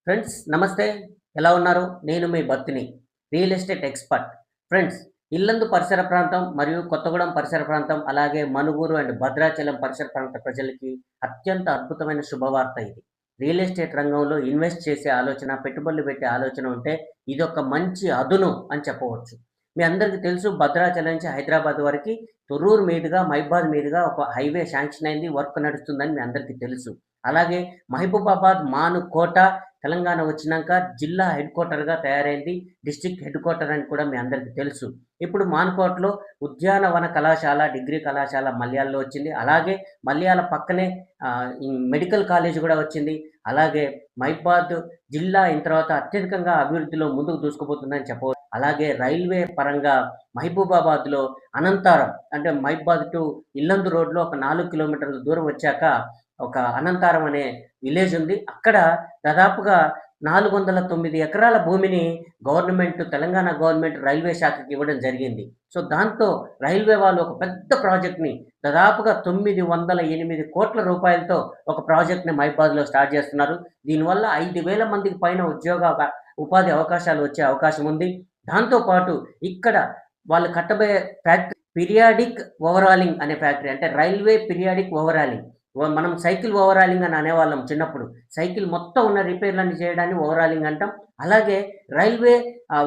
Friends నమస్తే. ఎలా ఉన్నారు? నేను మీ భక్తిని, real estate expert. Friends, Yellandu పరిసర ప్రాంతం మరియు కొత్తగూడెం పరిసర ప్రాంతం, అలాగే మనుగూరు అండ్ భద్రాచలం పరిసర ప్రాంత ప్రజలకి అత్యంత అద్భుతమైన శుభవార్త ఇది. రియల్ ఎస్టేట్ రంగంలో ఇన్వెస్ట్ చేసే ఆలోచన, పెట్టుబడులు పెట్టే ఆలోచన ఉంటే ఇదొక మంచి అదును అని చెప్పవచ్చు. మీ అందరికీ తెలుసు, భద్రాచలం నుంచి హైదరాబాద్ వరకి తొర్రూరు మీదుగా, మైబాద్ మీదుగా ఒక హైవే శాంక్షన్ అయింది. వర్క్ నడుస్తుందని మీ అందరికీ తెలుసు. అలాగే మహబూబాబాద్, మానుకోట తెలంగాణ వచ్చినాక జిల్లా హెడ్ క్వార్టర్‌గా తయారైంది. డిస్ట్రిక్ట్ హెడ్ క్వార్టర్ అని కూడా మీ అందరికీ తెలుసు. ఇప్పుడు మానుకోటలో ఉద్యానవన కళాశాల, డిగ్రీ కళాశాల మల్యాలలో వచ్చింది. అలాగే మల్యాల పక్కనే ఈ మెడికల్ కాలేజ్ కూడా వచ్చింది. అలాగే మైబాద్ జిల్లా అయిన తర్వాత అత్యధికంగా అభివృద్ధిలో ముందుకు దూసుకుపోతుందని చెప్పవచ్చు. అలాగే రైల్వే పరంగా మహబూబాబాద్‌లో అనంతారం అంటే మైబాద్ టు ఇల్లందు రోడ్‌లో ఒక 4 కిలోమీటర్ల దూరం వచ్చాక ఒక అనంతారం అనే విలేజ్ ఉంది. అక్కడ దాదాపుగా 409 ఎకరాల భూమిని తెలంగాణ గవర్నమెంట్ రైల్వే శాఖకి ఇవ్వడం జరిగింది. సో, దాంతో రైల్వే వాళ్ళు ఒక పెద్ద ప్రాజెక్ట్‌ని దాదాపుగా 908 కోట్ల రూపాయలతో ఒక ప్రాజెక్ట్‌ని మైబాద్‌లో స్టార్ట్ చేస్తున్నారు. దీనివల్ల 5,000 మందికి పైన ఉపాధి అవకాశాలు వచ్చే అవకాశం ఉంది. దాంతో పాటు ఇక్కడ వాళ్ళు కట్టబోయే ఫ్యాక్టరీ పిరియాడిక్ ఓవరాలింగ్ అనే ఫ్యాక్టరీ. అంటే రైల్వే పిరియాడిక్ ఓవరాలింగ్. మనం సైకిల్ ఓవరాలింగ్ అని అనేవాళ్ళం చిన్నప్పుడు. సైకిల్ మొత్తం ఉన్న రిపేర్‌లన్నీ చేయడాన్ని ఓవరాలింగ్ అంటాం. అలాగే రైల్వే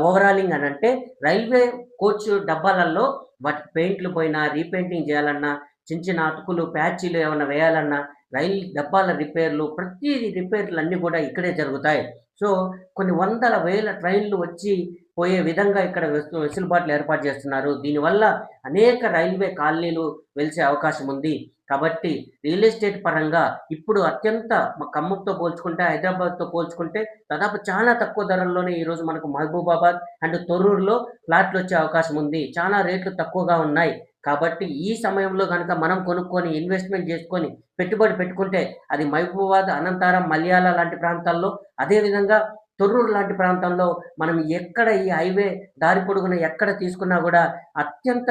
ఓవరాలింగ్ అనంటే రైల్వే కోచ్ డబ్బాలలో వాటికి పెయింట్లు పోయినా, రీపెయింటింగ్ చేయాలన్నా, చిన్న చిన్న అతుకులు, ప్యాచీలు ఏమన్నా వేయాలన్నా, రైలు డబ్బాల రిపేర్లు, ప్రతీది రిపేర్‌లన్నీ కూడా ఇక్కడే జరుగుతాయి. సో, కొన్ని వందల వేల ట్రైన్‌లు వచ్చి పోయే విధంగా ఇక్కడ వెసులుబాట్లు ఏర్పాటు చేస్తున్నారు. దీనివల్ల అనేక రైల్వే కాలనీలు వెలిసే అవకాశం ఉంది. కాబట్టి రియల్ ఎస్టేట్ పరంగా ఇప్పుడు అత్యంత ఖమ్మంతో పోల్చుకుంటే, హైదరాబాద్‌తో పోల్చుకుంటే దాదాపు చాలా తక్కువ ధరల్లోనే ఈరోజు మనకు మహబూబాబాద్ అండ్ తొర్రూరులో ఫ్లాట్‌లొచ్చే అవకాశం ఉంది. చాలా రేట్లు తక్కువగా ఉన్నాయి. కాబట్టి ఈ సమయంలో గనక మనం కొనుక్కొని, ఇన్వెస్ట్‌మెంట్ చేసుకొని, పెట్టుబడి పెట్టుకుంటే అది మహబూబాబాద్, అనంతరం, మల్యాల లాంటి ప్రాంతాల్లో, అదే విధంగా తొర్రూరు లాంటి ప్రాంతంలో మనం ఎక్కడ ఈ హైవే దారి పొడుగున ఎక్కడ తీసుకున్నా గూడా అత్యంత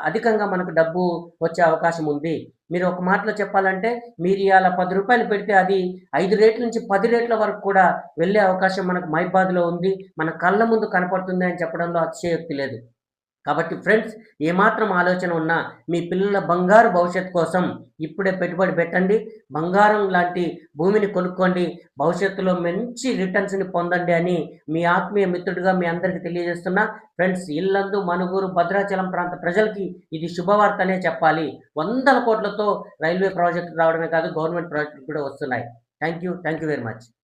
అధికంగా మనకు డబ్బు వచ్చే అవకాశం ఉంది. మీరు ఒక మాటలో చెప్పాలంటే, మీరు ఇయాల రూ. 10 పెడితే అది 5 రేట్ల నుంచి 10 రేట్ల వరకు కూడా వెళ్ళే అవకాశం మనకు మైబాద్‌లో ఉంది. మన కళ్ళ ముందు కనపడుతుంది అని చెప్పడంలో అతిశయోక్తి లేదు. కాబట్టి ఫ్రెండ్స్, ఏమాత్రం ఆలోచన ఉన్నా మీ పిల్లల బంగారు భవిష్యత్తు కోసం ఇప్పుడే పెట్టుబడి పెట్టండి. బంగారం లాంటి భూమిని కొనుక్కోండి. భవిష్యత్తులో మంచి రిటర్న్స్‌ని పొందండి అని మీ ఆత్మీయ మిత్రుడిగా మీ అందరికీ తెలియజేస్తున్నా. ఫ్రెండ్స్, ఇల్లందు, మనుగూరు, భద్రాచలం ప్రాంత ప్రజలకి ఇది శుభవార్తనే చెప్పాలి. వందల కోట్లతో రైల్వే ప్రాజెక్టులు రావడమే కాదు, గవర్నమెంట్ ప్రాజెక్టులు కూడా వస్తున్నాయి. Thank you. Thank you very much.